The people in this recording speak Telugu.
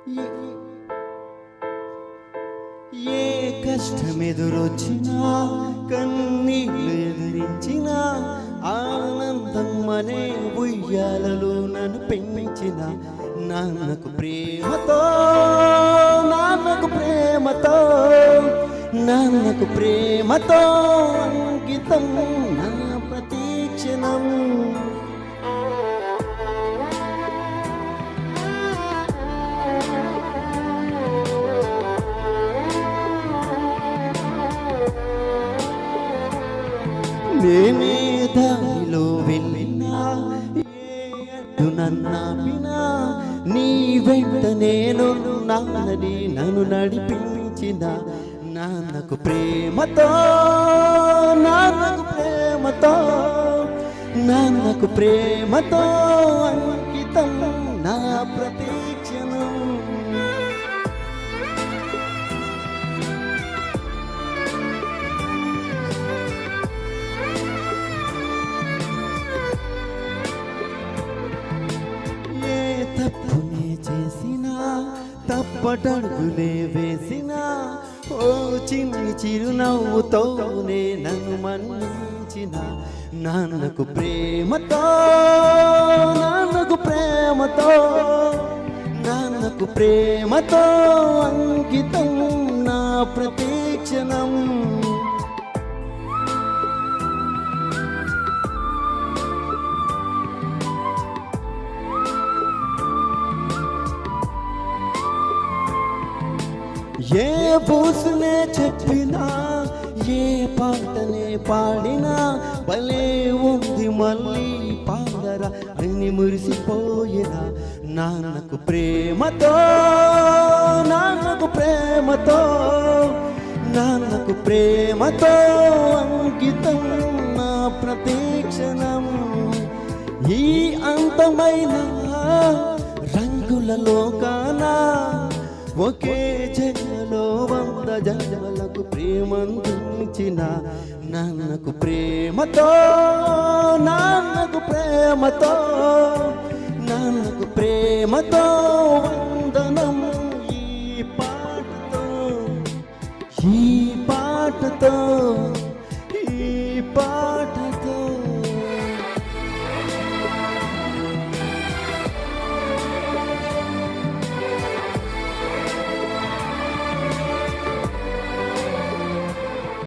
ఏ ఏ కష్టమెదురొచ్చినా కన్నీళ్ళు ఎదిరించినా ఆనందం అనే ఉయ్యాలలో నన్ను పెంచిన నాన్నకు ప్రేమతో నాన్నకు ప్రేమతో నాన్నకు ప్రేమతో అంకితం నా ప్రతీక్షణం. నేనే దారిలో వెళ్ళినా ఏ అడ్డు నన్నాపినా నీ వెంట నేను నాన్నని నన్ను నడిపించిన నాన్నకు ప్రేమతో నాన్నకు ప్రేమతో నాన్నకు ప్రేమతో అంకితం నా ప్రతీక్షణం. తప్పునే చేసినా తప్పటడుగులే వేసినా ఓ చిన్ని చిరునవ్వుతోనే నన్ను మన్నించిన నాన్నకు ప్రేమతో నాన్నకు ప్రేమతో నాన్నకు ప్రేమతో అంకితం నా ప్రతీక్షణం. ఏ పూసునే చెప్పినా ఏ పాటనే పాడినా భలే ఉంది మళ్ళీ పాడరా అని మురిసిపోయిన నాన్నకు ప్రేమతో నాన్నకు ప్రేమతో నాన్నకు ప్రేమతో అంకితం నా ప్రతీక్షణం. ఈ అంతమైన రంగుల లోకాన ఒకే జన్మలో 100 జన్మలకు ప్రేమందించిన నాన్నకు ప్రేమతో నాన్నకు ప్రేమతో నాన్నకు ప్రేమతో వందనం. ఈ పాటతో ఈ పాటతో ఈ పాట